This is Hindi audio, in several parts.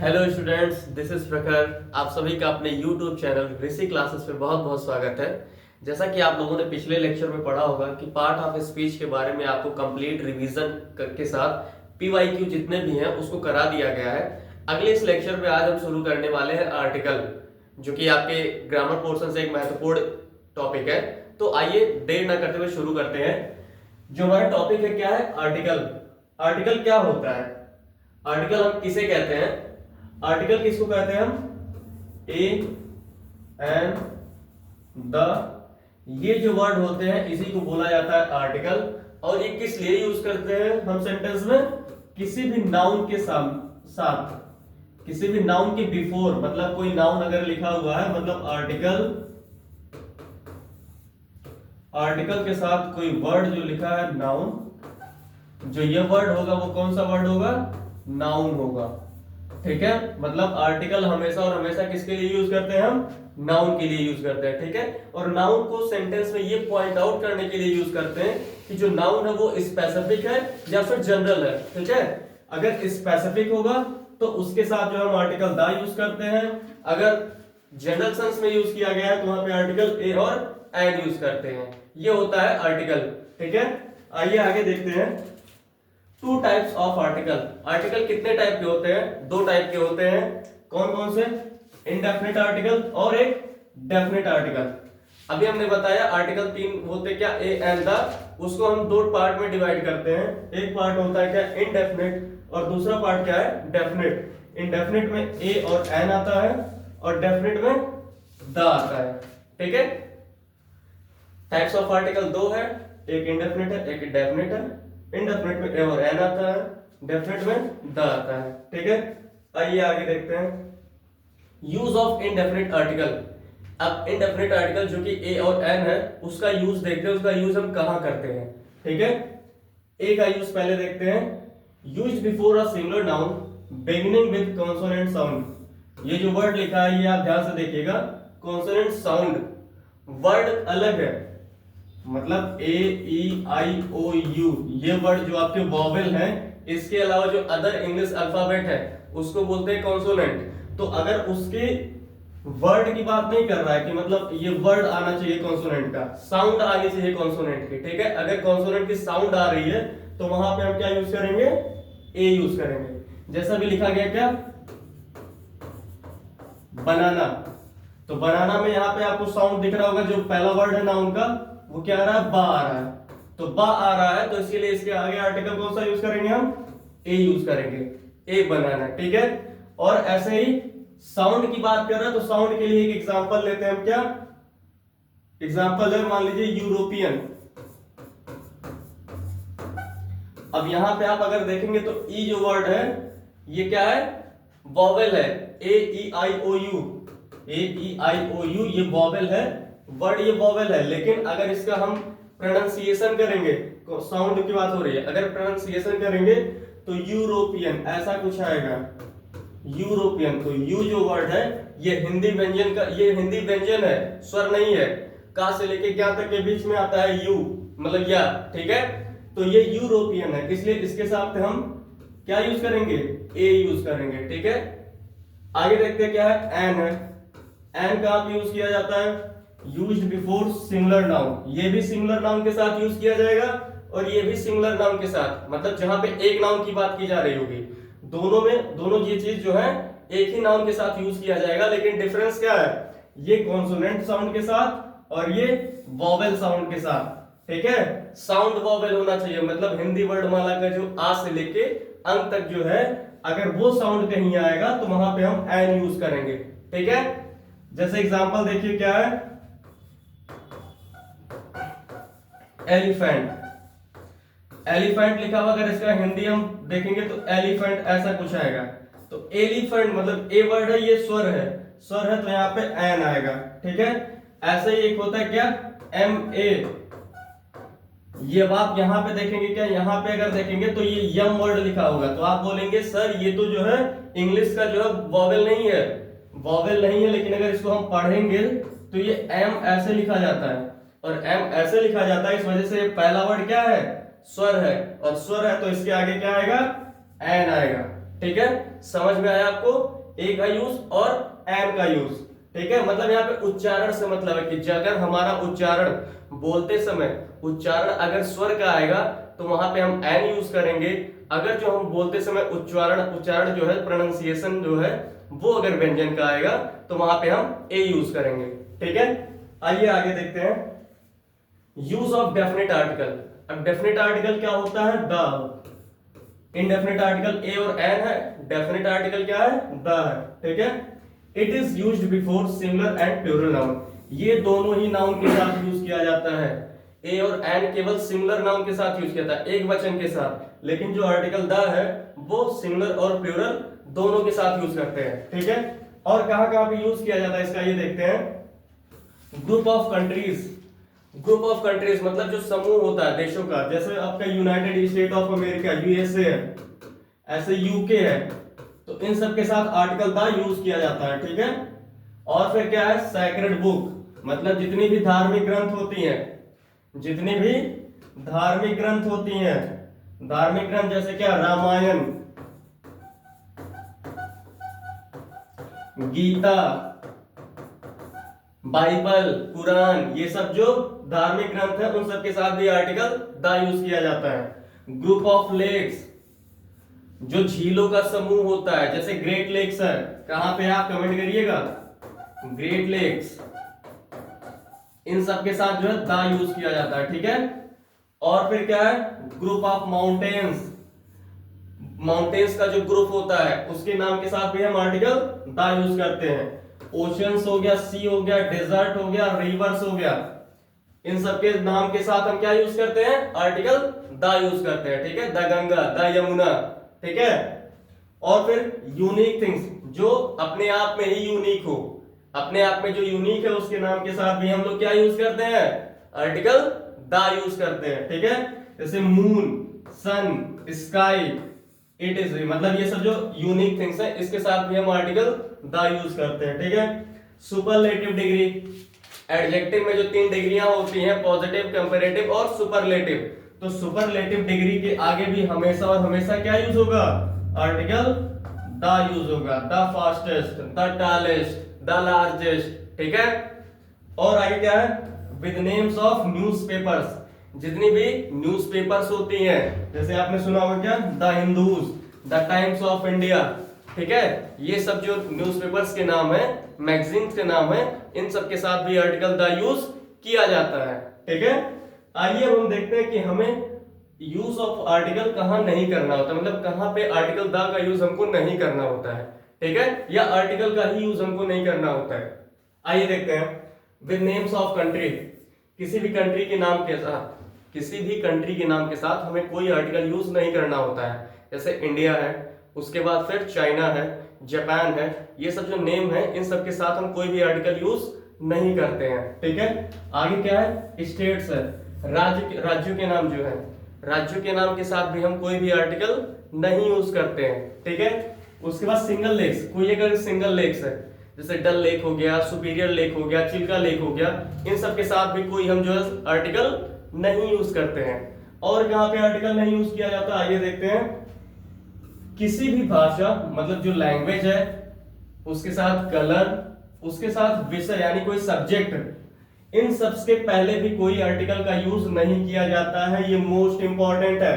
हेलो स्टूडेंट्स, दिस इज प्रखर। आप सभी का अपने यूट्यूब चैनल ऋषि क्लासेस पे बहुत बहुत स्वागत है। जैसा कि आप लोगों ने पिछले लेक्चर में पढ़ा होगा कि पार्ट ऑफ स्पीच के बारे में आपको कंप्लीट रिवीजन के साथ पीवाईक्यू जितने भी हैं उसको करा दिया गया है। अगले इस लेक्चर में आज हम शुरू करने वाले हैं आर्टिकल, जो कि आपके ग्रामर पोर्शन से एक महत्वपूर्ण टॉपिक है। तो आइए देर न करते हुए शुरू करते हैं। जो हमारा टॉपिक है क्या है? आर्टिकल। आर्टिकल क्या होता है? आर्टिकल हम किसे कहते हैं? आर्टिकल किसको कहते हैं हम? ए एंड द, ये जो वर्ड होते हैं इसी को बोला जाता है आर्टिकल। और ये किस लिए यूज करते हैं हम सेंटेंस में? किसी भी नाउन के साथ, किसी भी नाउन के बिफोर, मतलब कोई नाउन अगर लिखा हुआ है, मतलब आर्टिकल के साथ कोई वर्ड जो लिखा है नाउन, जो ये वर्ड होगा वो कौन सा वर्ड होगा? नाउन होगा। ठीक है, मतलब आर्टिकल हमेशा और हमेशा किसके लिए यूज करते हैं हम? नाउन के लिए यूज करते हैं। ठीक है, और नाउन को सेंटेंस में ये पॉइंट आउट करने के लिए यूज करते हैं कि जो नाउन है वो स्पेसिफिक है या फिर जनरल है। ठीक है, अगर स्पेसिफिक होगा तो उसके साथ जो हम आर्टिकल द यूज करते हैं। अगर जनरल सेंस में यूज किया गया है तो वहां पे आर्टिकल ए और एन यूज करते हैं। ये होता है आर्टिकल। ठीक है, आइए आगे देखते हैं। Two types of article. Article कितने टाइप के होते हैं? दो टाइप के होते हैं। कौन कौन से? इनडेफिनिट आर्टिकल और एक डेफिनिट आर्टिकल। अभी हमने बताया आर्टिकल तीन होते क्या? A and the. उसको हम दो पार्ट में डिवाइड करते हैं। एक पार्ट होता है क्या? इनडेफिनिट, और दूसरा पार्ट क्या है? डेफिनिट। इनडेफिनिट में ए और एन आता है और डेफिनिट में द आता है। ठीक है, टाइप्स ऑफ आर्टिकल दो है, एक इनडेफिनिट है एक डेफिनिट है। इनडेफिनिट में ए और एन आता है, डेफिनिट में द आता है। ठीक है, आइए आगे देखते हैं। Use of indefinite article. अब इनडेफिनिट आर्टिकल जो कि ए और एन है उसका यूज देखते हैं। उसका यूज हम कहां करते हैं? ठीक है, ए का यूज पहले देखते हैं। Use before a singular noun beginning with consonant sound. ये जो वर्ड लिखा है ये आप ध्यान से देखिएगा, कॉन्सोनेंट साउंड वर्ड अलग है, मतलब ए ई आई ओ यू, ये वर्ड जो आपके वॉवेल हैं, इसके अलावा जो अदर इंग्लिश अल्फाबेट है उसको बोलते हैं कॉन्सोनेंट। तो अगर उसके वर्ड की बात नहीं कर रहा है कि मतलब ये वर्ड आना चाहिए कॉन्सोनेंट का, साउंड आनी चाहिए कॉन्सोनेंट की। ठीक है, अगर कॉन्सोनेंट की साउंड आ रही है तो वहां पे हम क्या यूज करेंगे? ए यूज करेंगे। जैसा भी लिखा गया क्या? बनाना। तो बनाना में यहाँ पे आपको साउंड दिख रहा होगा, जो पहला वर्ड है नाउन का वो क्या आ रहा है? बा आ रहा है। तो बा आ रहा है तो इसीलिए इसके आगे आर्टिकल कौन सा यूज करेंगे हम? ए यूज करेंगे। ए बनाना। ठीक है, और ऐसे ही साउंड की बात कर रहे हैं तो साउंड के लिए एक एग्जांपल लेते हैं हम। क्या एग्जांपल है? मान लीजिए यूरोपियन। अब यहां पे आप अगर देखेंगे तो ई जो वर्ड है ये क्या है? वॉवेल है। A E I O U, A E I O U ये वॉवेल है, वर्ड ये वॉवेल है। लेकिन अगर इसका हम प्रोनाउंसिएशन करेंगे, साउंड की बात हो रही है, अगर प्रोनाउंसिएशन करेंगे तो यूरोपियन ऐसा कुछ आएगा। यूरोपियन, तो यू जो वर्ड है ये हिंदी व्यंजन का, ये हिंदी व्यंजन है, स्वर नहीं है। का से लेके क्या तक के बीच में आता है यू, मतलब या। ठीक है, तो ये यूरोपियन है, इसलिए इसके साथ हम क्या यूज करेंगे? ए यूज करेंगे। ठीक है, आगे देखते हैं क्या है? एन है। एन का आप यूज किया जाता है यूज्ड बिफोर सिंगुलर नाउन। ये भी सिंगुलर नाउन के साथ यूज किया जाएगा और ये भी सिंगुलर नाउन के साथ, मतलब जहां पे एक नाउन की बात की जा रही होगी, दोनों में, दोनों ये चीज जो है एक ही नाउन के साथ यूज किया जाएगा। लेकिन डिफरेंस क्या है? ये कॉन्सोनेंट साउंड के साथ और ये वॉवेल साउंड के साथ। ठीक है, साउंड वॉवेल होना चाहिए, मतलब हिंदी वर्णमाला का जो आ से लेके अंत तक जो है, अगर वो साउंड कहीं आएगा तो वहां पे हम एन यूज करेंगे। ठीक है, जैसे एग्जांपल देखिए क्या है? एलिफेंट। एलिफेंट लिखा हुआ, अगर इसका हिंदी हम देखेंगे तो एलिफेंट ऐसा कुछ आएगा। तो एलिफेंट मतलब ए वर्ड है, ये स्वर है, स्वर है तो यहाँ पे एन आएगा। ठीक है, ऐसे ही एक होता है क्या? M A. ये अब आप यहाँ पे देखेंगे क्या? यहाँ पे अगर देखेंगे तो ये यम वर्ड लिखा होगा, तो आप बोलेंगे सर ये तो जो है इंग्लिश का जो है वॉवेल नहीं है, वॉवेल नहीं है। लेकिन अगर इसको हम पढ़ेंगे तो ये एम ऐसे लिखा जाता है, और एम ऐसे लिखा जाता है इस वजह से पहला वर्ड क्या है? स्वर है, और स्वर है तो इसके आगे क्या आएगा? एन आएगा। ठीक है, समझ में आया आपको? ए का यूज और एन का यूज, ठीक है। मतलब यहाँ पे उच्चारण से मतलब है कि अगर हमारा उच्चारण बोलते समय उच्चारण अगर स्वर का आएगा तो वहां पे हम एन यूज करेंगे। अगर जो हम बोलते समय उच्चारण जो है, प्रोनाउंसिएशन जो है वो अगर व्यंजन का आएगा तो वहां पे हम ए यूज करेंगे, ठीक है। आइए आगे देखते हैं यूज ऑफ डेफिनेट आर्टिकल। अब डेफिनेट आर्टिकल क्या होता है? द। इनडेफिनेट आर्टिकल ए और एन है, डेफिनेट आर्टिकल क्या है? द है, ठीक है। It is used before singular and plural noun. ये दोनों ही नाउन के साथ यूज किया जाता है। ए और एन केवल सिंगुलर नाउन के साथ यूज किया जाता है, एक वचन के साथ, लेकिन जो आर्टिकल द है वो सिंगुलर और प्लूरल दोनों के साथ यूज करते हैं, ठीक है। और कहां कहां पे यूज किया जाता है इसका ये देखते हैं। Group of countries. Group of countries मतलब जो समूह होता है देशों का, जैसे आपका United state of America USA है, ऐसे यूके है, तो इन सब के साथ आर्टिकल द यूज किया जाता है, ठीक है। और फिर क्या है? सैक्रेड बुक, मतलब जितनी भी धार्मिक ग्रंथ होती हैं, जितनी भी धार्मिक ग्रंथ होती हैं, धार्मिक ग्रंथ जैसे क्या? रामायण, गीता, बाइबल, कुरान, ये सब जो धार्मिक ग्रंथ है उन सब के साथ भी आर्टिकल द यूज किया जाता है। ग्रुप ऑफ लेक्स, जो झीलों का समूह होता है, जैसे ग्रेट लेक्स है, कहां पे आप कमेंट करिएगा, ग्रेट लेक्स, इन सब के साथ जो है द यूज किया जाता है, ठीक है। और फिर क्या है? ग्रुप ऑफ माउंटेन्स, माउंटेन्स का जो ग्रुप होता है उसके नाम के साथ भी हम आर्टिकल द यूज करते हैं। ओशियंस हो गया, सी हो गया, डेजर्ट हो गया, रिवर्स हो गया, इन सब के नाम के साथ हम क्या यूज करते हैं? आर्टिकल द यूज करते हैं, ठीक है। द गंगा, द यमुना, ठीक है। और फिर यूनिक थिंग्स, जो अपने आप में ही यूनिक हो, अपने आप में जो यूनिक है उसके नाम के साथ भी हम लोग क्या यूज करते हैं? आर्टिकल द यूज करते हैं, ठीक है। जैसे moon, sun, sky, it is, मतलब ये सब जो यूनिक थिंग्स है इसके साथ भी हम आर्टिकल द यूज करते हैं, ठीक है। सुपरलेटिव डिग्री, एडजेक्टिव में जो 3 डिग्रियां होती हैं, पॉजिटिव, कंपैरेटिव और सुपरलेटिव, तो सुपरलेटिव डिग्री के आगे भी हमेशा और हमेशा क्या यूज होगा? आर्टिकल द यूज होगा। The fastest, the tallest, the largest, ठीक है। और आगे क्या है? विद नेम्स ऑफ न्यूज़पेपर्स, जितनी भी न्यूज़पेपर्स होती हैं, जैसे आपने सुना होगा क्या? The Hindus, the times of India, ठीक है। ये सब जो न्यूज़पेपर्स के नाम है, मैगजीन्स के नाम है, इन सब के साथ भी आर्टिकल द यूज किया जाता है, ठीक है। आइए हम देखते हैं कि हमें यूज ऑफ आर्टिकल कहां नहीं करना होता, मतलब कहां पे आर्टिकल द का यूज हमको नहीं करना होता है, ठीक है, या आर्टिकल का ही यूज हमको नहीं करना होता है। आइए देखते हैं। विद नेम्स ऑफ कंट्री, किसी भी कंट्री के नाम के साथ, किसी भी कंट्री के नाम के साथ हमें कोई आर्टिकल यूज नहीं करना होता है। जैसे इंडिया है, उसके बाद फिर चाइना है, जापान है, ये सब जो नेम है इन सब के साथ हम कोई भी आर्टिकल यूज नहीं करते हैं, ठीक है। आगे क्या है? स्टेट्स है, राज्यों के नाम जो है, राज्यों के नाम के साथ भी हम कोई भी आर्टिकल नहीं यूज करते हैं, ठीक है। उसके बाद सिंगल लेक्स, कोई अगर सिंगल लेक्स है, जैसे डल लेक हो गया, सुपीरियर लेक हो गया, चिल्का लेक हो गया, इन सब के साथ भी कोई हम जो है आर्टिकल नहीं यूज करते हैं। और कहां पे आर्टिकल नहीं यूज किया जाता, आइए देखते हैं। किसी भी भाषा, मतलब जो लैंग्वेज है, उसके साथ कलर, उसके साथ विषय यानी कोई सब्जेक्ट, इन सब के पहले भी कोई आर्टिकल का यूज नहीं किया जाता है। ये मोस्ट इंपॉर्टेंट है,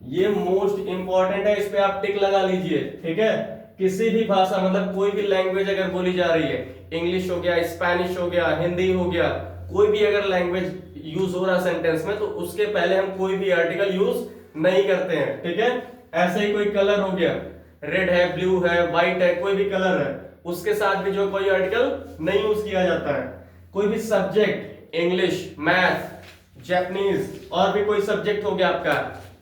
ये मोस्ट इंपॉर्टेंट है, इस पे आप टिक लगा लीजिए, ठीक है। किसी भी भाषा, मतलब कोई भी लैंग्वेज अगर बोली जा रही है, इंग्लिश हो गया, स्पेनिश हो गया, हिंदी हो गया, कोई भी अगर लैंग्वेज यूज हो रहा सेंटेंस में, तो उसके पहले हम कोई भी आर्टिकल यूज नहीं करते हैं, ठीक है। ऐसे ही कोई कलर हो गया, रेड है, ब्लू है, व्हाइट है, कोई भी कलर है, उसके साथ भी जो कोई आर्टिकल नहीं यूज किया जाता है। कोई भी सब्जेक्ट, इंग्लिश, मैथ, जापानीज, और भी कोई सब्जेक्ट हो गया आपका,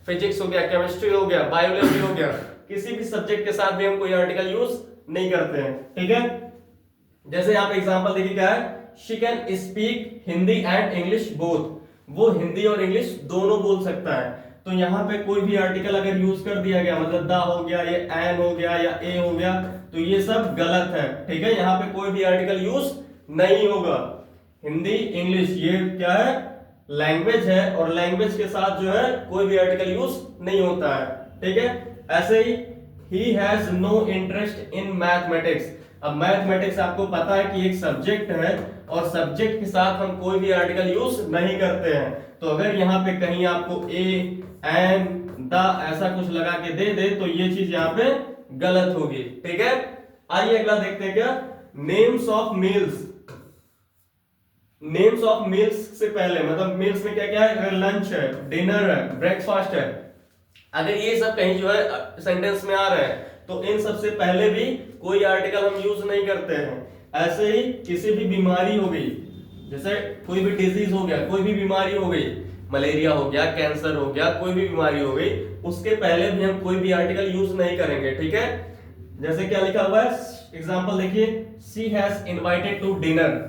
फिजिक्स हो गया, केमिस्ट्री हो गया, बायोलॉजी हो गया, किसी भी सब्जेक्ट के साथ भी हम कोई आर्टिकल यूज नहीं करते हैं, ठीक है। जैसे यहाँ पे एग्जांपल देखिए क्या है, she can speak Hindi and English both, वो हिंदी और इंग्लिश दोनों बोल सकता है। तो यहाँ पे कोई भी आर्टिकल अगर यूज कर दिया गया, मतलब द हो गया, ये एन हो गया या ए हो गया, तो ये सब गलत है, ठीक है। यहाँ पे कोई भी आर्टिकल यूज नहीं होगा। हिंदी, इंग्लिश, ये क्या है? लैंग्वेज है और लैंग्वेज के साथ जो है कोई भी आर्टिकल यूज नहीं होता है, ठीक है। ऐसे ही has no interest in mathematics. अब मैथमेटिक्स आपको पता है कि एक सब्जेक्ट है और सब्जेक्ट के साथ हम कोई भी आर्टिकल यूज नहीं करते हैं, तो अगर यहाँ पे कहीं आपको ए एन द ऐसा कुछ लगा के दे दे तो ये चीज यहाँ पे गलत होगी, ठीक है। आइए अगला देखते हैं क्या, names of meals. Names of meals से पहले मतलब मील्स में क्या क्या है, अगर लंच है, डिनर है, ब्रेकफास्ट है, अगर ये सब कहीं जो है सेंटेंस में आ रहे हैं तो इन सब से पहले भी कोई आर्टिकल हम यूज नहीं करते हैं। ऐसे ही किसी भी बीमारी हो गई, जैसे कोई भी डिजीज हो गया, कोई भी बीमारी हो गई, मलेरिया हो गया, कैंसर हो गया, कोई भी बीमारी हो गई, उसके पहले भी हम कोई भी आर्टिकल यूज नहीं करेंगे, ठीक है। जैसे क्या लिखा हुआ है, एग्जांपल देखिए, she has invited to dinner.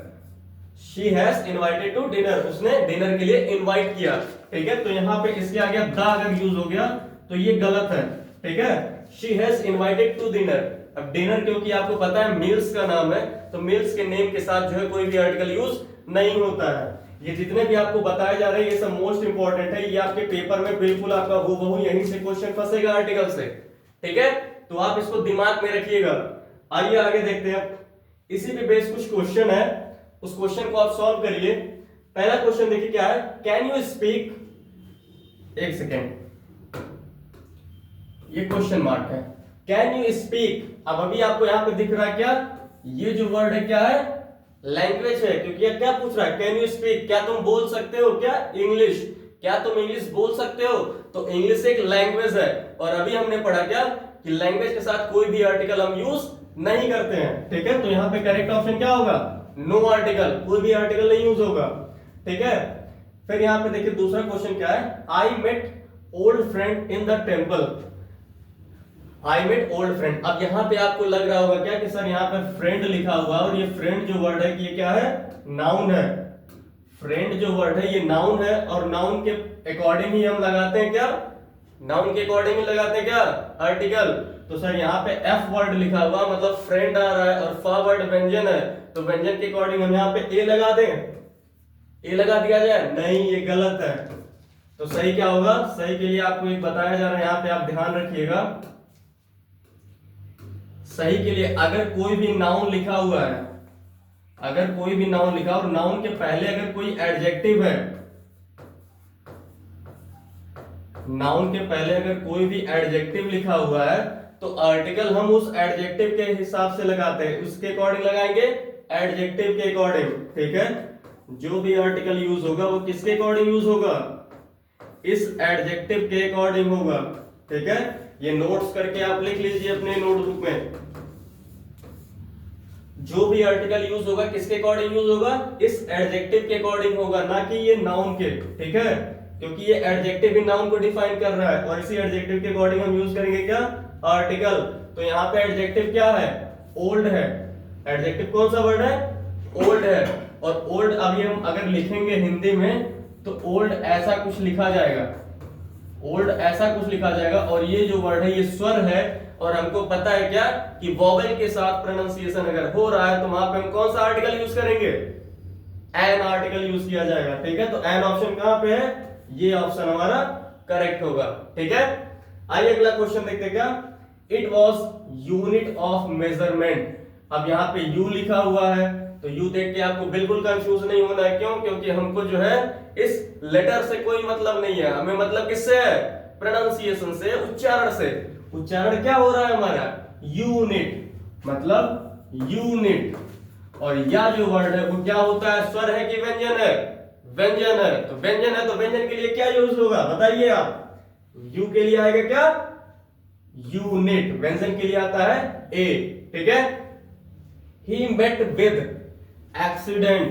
She has invited to dinner, उसने डिनर के लिए इनवाइट किया, ठीक है। तो यहाँ पे इसके आगे द अगर यूज हो गया तो ये गलत है, ठीक है। She has invited to dinner, अब डिनर क्योंकि आपको पता है मील्स का नाम है, तो मील्स के नेम के साथ जो है कोई भी आर्टिकल यूज नहीं होता है। ये जितने भी आपको बताए जा रहे हैं ये सब मोस्ट इंपॉर्टेंट है, ये आपके पेपर में बिल्कुल आपका हूबहू यहीं से क्वेश्चन फंसेगा आर्टिकल से, ठीक है। तो आप इसको दिमाग में रखिएगा। आइए आगे देखते हैं, इसी पे बेस कुछ क्वेश्चन है, उस क्वेश्चन को आप सॉल्व करिए। पहला क्वेश्चन देखिए क्या है, कैन यू स्पीक, एक सेकेंड, ये क्वेश्चन मार्क है, कैन यू स्पीक। अब अभी आपको यहां पे दिख रहा है क्या, ये जो वर्ड है क्या है, लैंग्वेज है, क्योंकि ये क्या पूछ रहा है, कैन यू स्पीक, क्या तुम बोल सकते हो क्या इंग्लिश, क्या तुम इंग्लिश बोल सकते हो, तो इंग्लिश एक लैंग्वेज है। और अभी हमने पढ़ा क्या कि लैंग्वेज के साथ कोई भी आर्टिकल हम यूज नहीं करते हैं, ठीक है। तो यहाँ पे करेक्ट ऑप्शन क्या होगा, नो आर्टिकल, कोई भी आर्टिकल नहीं यूज होगा, ठीक है। फिर यहाँ पे देखिए दूसरा क्वेश्चन क्या है, I met old friend in the temple. I met old friend, अब यहाँ पे आपको लग रहा होगा क्या कि सर यहाँ पे फ्रेंड लिखा हुआ और ये फ्रेंड जो वर्ड है ये क्या है, नाउन है। फ्रेंड जो वर्ड है ये नाउन है और नाउन के अकॉर्डिंग ही हम लगाते हैं क्या, नाउन के अकॉर्डिंग ही लगाते हैं क्या आर्टिकल। तो सर यहाँ पे एफ वर्ड लिखा हुआ मतलब फ्रेंड आ रहा है और फा वर्ड व्यंजन है, तो व्यंजन के अकॉर्डिंग हम यहाँ पे ए लगा दें, ए लगा दिया जाए, नहीं ये गलत है। तो सही क्या होगा, सही के लिए आपको एक बताया जा रहा है, यहाँ पे आप ध्यान रखिएगा। सही के लिए अगर कोई भी नाउन लिखा हुआ है, अगर कोई भी नाउन लिखा और नाउन के पहले अगर कोई एडजेक्टिव है, नाउन के पहले अगर कोई भी एडजेक्टिव लिखा हुआ है तो आर्टिकल हम उस एडजेक्टिव के हिसाब से लगाते हैं, उसके अकॉर्डिंग लगाएंगे, एडजेक्टिव के अकॉर्डिंग, ठीक है। जो भी आर्टिकल यूज होगा वो किसके अकॉर्डिंग यूज होगा, इस एडजेक्टिव के अकॉर्डिंग होगा, ठीक है। ये नोट्स करके आप लिख लीजिए अपने नोटबुक में, जो भी आर्टिकल यूज होगा किसके अकॉर्डिंग यूज होगा, इस एडजेक्टिव के अकॉर्डिंग होगा, ना कि ये नाउन के, ठीक है। क्योंकि ये एडजेक्टिव ही नाउन को डिफाइन कर रहा है और इसी एडजेक्टिव के अकॉर्डिंग हम यूज करेंगे क्या, आर्टिकल। तो यहाँ पे एडजेक्टिव क्या है, ओल्ड है। एडजेक्टिव कौन सा वर्ड है, ओल्ड है। और ओल्ड अभी हम अगर लिखेंगे हिंदी में तो ओल्ड ऐसा कुछ लिखा जाएगा, ओल्ड ऐसा कुछ लिखा जाएगा। और ये जो वर्ड है ये स्वर है और हमको पता है क्या कि वोवेल के साथ प्रोनाउंसिएशन अगर हो रहा है तो वहां पे हम कौन सा आर्टिकल यूज करेंगे, एन आर्टिकल यूज किया जाएगा, ठीक है। तो एन ऑप्शन कहां पे है, ये ऑप्शन हमारा करेक्ट होगा, ठीक है। आइए अगला क्वेश्चन देखते हैं क्या, it was unit of measurement. अब यहाँ पे यू लिखा हुआ है तो यू देख के आपको बिल्कुल कंफ्यूज नहीं होना है, क्यों, क्योंकि हमको जो है इस लेटर से कोई मतलब नहीं है, हमें मतलब किससे है, प्रोनाउंसिएशन से, उच्चारण से। उच्चारण क्या हो रहा है हमारा, यूनिट, मतलब यूनिट। और या जो वर्ड है वो क्या होता है, स्वर है कि व्यंजन है, व्यंजन है। तो व्यंजन है तो व्यंजन के लिए क्या यूज होगा बताइए आप, यू के लिए आएगा क्या, यूनिट। व्यंजन के लिए आता है ए, ठीक है। He met with accident,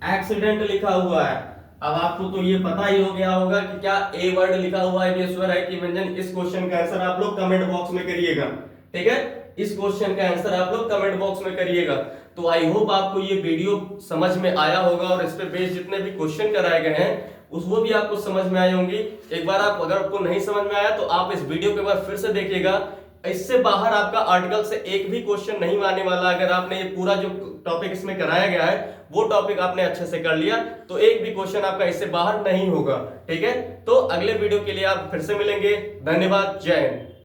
accident लिखा हुआ है। अब आपको तो ये पता ही हो गया होगा कि क्या ए वर्ड लिखा हुआ है, ये स्वर है कि व्यंजन। इस क्वेश्चन का आंसर आप लोग कमेंट बॉक्स में करिएगा, ठीक है। इस क्वेश्चन का आंसर आप लोग कमेंट बॉक्स में करिएगा। तो आई होप आपको ये वीडियो समझ में आया होगा और इस पे बेस्ड जितने भी क्वेश्चन कराए गए हैं उस वो भी आपको समझ में आई होंगी। एक बार आप अगर आपको नहीं समझ में आया तो आप इस वीडियो के बाद फिर से देखिएगा, इससे बाहर आपका आर्टिकल से एक भी क्वेश्चन नहीं आने वाला। अगर आपने ये पूरा जो टॉपिक इसमें कराया गया है वो टॉपिक आपने अच्छे से कर लिया तो एक भी क्वेश्चन आपका इससे बाहर नहीं होगा। ठीक है, तो अगले वीडियो के लिए आप फिर से मिलेंगे। धन्यवाद, जय हिंद।